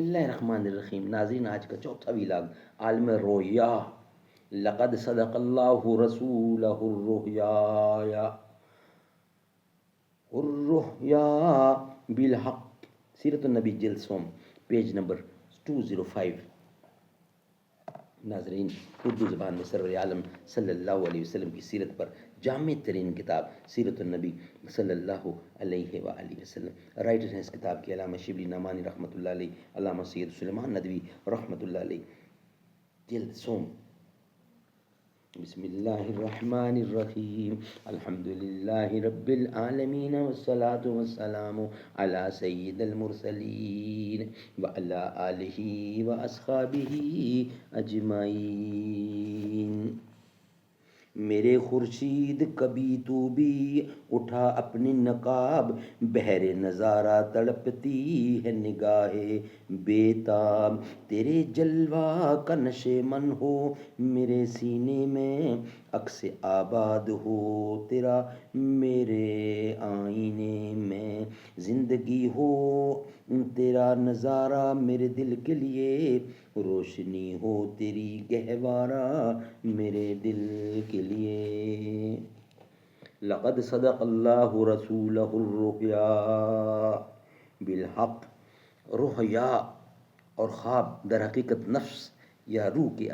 اللہ الرحمن الرحیم ناظرین، آج کا چوتھا ویلاگ عالم رویا. لقد صدق اللہ رسولہ الرؤیا الرؤیا بالحق. سیرت النبی جلد سوم، پیج نمبر 205. ناظرین، اردو زبان میں سرور عالم صلی اللہ علیہ وسلم کی سیرت پر جامع ترین کتاب سیرت النبی صلی اللہ علیہ وآلہ وسلم. رائٹر ہیں اس کتاب کے علامہ شبلی نعمانی رحمۃ اللہ علیہ، علامہ سید سلیمان ندوی رحمۃ اللہ علیہ. جلد سوم. بسم اللہ الرحمن الرحیم. الحمد للہ رب العالمین والصلاة والسلام علی سید المرسلین وعلی آلہ واصحابہ اجمعین. میرے خورشید کبھی تو بھی اٹھا اپنی نقاب، بہر نظارہ تڑپتی ہے نگاہ بیتاب. تیرے جلوہ کا نشے من ہو میرے سینے میں، عکس آباد ہو تیرا میرے آئینے میں. زندگی ہو تیرا نظارہ میرے دل کے لیے، روشنی ہو تیری گہوارہ میرے دل کے لیے. لقد صدق اللہ رسولہ الرؤیا بالحق. رؤیا اور خواب در حقیقت نفس یا روح کے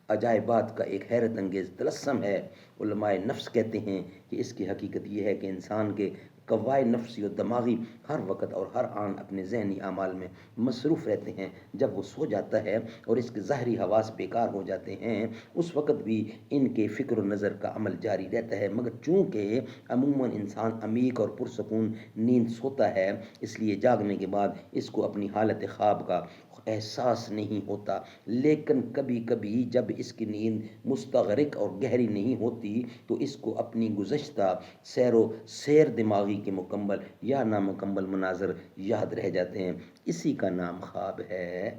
عجائبات کا ایک حیرت انگیز طلسم ہے. علماء نفس کہتے ہیں کہ اس کی حقیقت یہ ہے کہ انسان کے قوائے نفسی و دماغی ہر وقت اور ہر آن اپنے ذہنی اعمال میں مصروف رہتے ہیں. جب وہ سو جاتا ہے اور اس کے ظاہری حواس بیکار ہو جاتے ہیں، اس وقت بھی ان کے فکر و نظر کا عمل جاری رہتا ہے. مگر چونکہ عموماً انسان عمیق اور پرسکون نیند سوتا ہے، اس لیے جاگنے کے بعد اس کو اپنی حالت خواب کا احساس نہیں ہوتا. لیکن کبھی کبھی جب اس کی نیند مستغرق اور گہری نہیں ہوتی تو اس کو اپنی گزشتہ سیر دماغی کے مکمل یا نامکمل مناظر یاد رہ جاتے ہیں. اسی کا نام خواب ہے.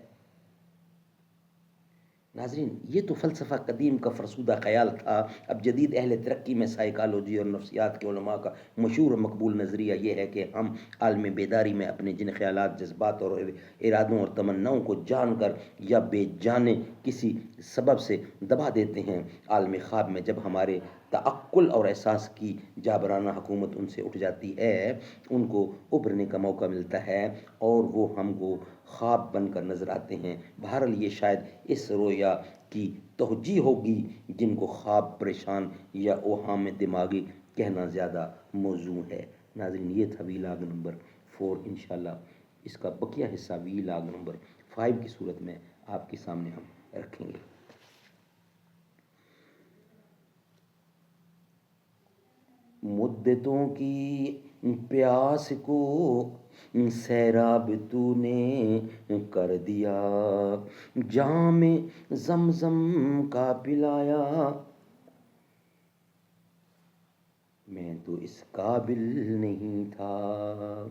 ناظرین، یہ تو فلسفہ قدیم کا فرسودہ خیال تھا. اب جدید اہل ترقی میں سائیکالوجی اور نفسیات کے علماء کا مشہور و مقبول نظریہ یہ ہے کہ ہم عالم بیداری میں اپنے جن خیالات، جذبات اور ارادوں اور تمناؤں کو جان کر یا بے جانے کسی سبب سے دبا دیتے ہیں، عالم خواب میں جب ہمارے تعقل اور احساس کی جابرانہ حکومت ان سے اٹھ جاتی ہے، ان کو ابھرنے کا موقع ملتا ہے اور وہ ہم کو خواب بن کر نظر آتے ہیں. بہرحال یہ شاید اس رویا کی توجیہ ہوگی جن کو خواب پریشان یا اوہام دماغی کہنا زیادہ موزوں ہے. ناظرین، یہ تھا ویلاگ نمبر 4. انشاءاللہ اس کا بقیہ حصہ ویلاگ نمبر 5 کی صورت میں آپ کے سامنے ہم رکھیں گے. مدتوں کی پیاس کو سیراب تو نے کر دیا، جام زمزم کا پلایا. میں تو اس قابل نہیں تھا،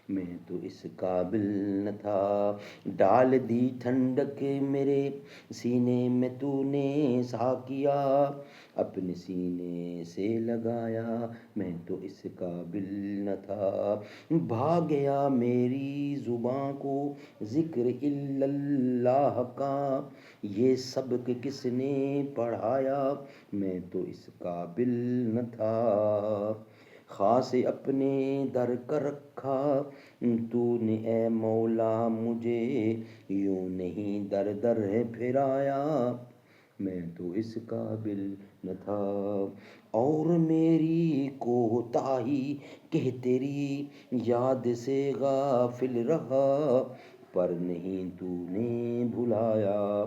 میں تو اس قابل نہ تھا. ڈال دی ٹھنڈک میرے سینے میں تو نے ساقیا، اپنے سینے سے لگایا. میں تو اس قابل نہ تھا. بھاگ گیا میری زباں کو ذکر الا اللہ کا، یہ سبق کس نے پڑھایا. میں تو اس قابل نہ تھا. خاص اپنے در کر رکھا تو نے اے مولا مجھے، یوں نہیں در در پھرایا. میں تو اس قابل نہ تھا. اور میری کوتاہی کہ تیری یاد سے غافل رہا، پر نہیں تو نے بھلایا.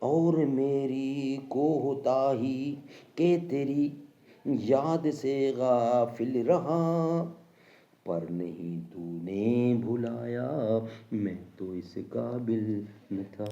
اور میری کوتاہی کہ تیری یاد سے غافل رہا، پر نہیں تو نے بھلایا. میں تو اس قابل نہ تھا.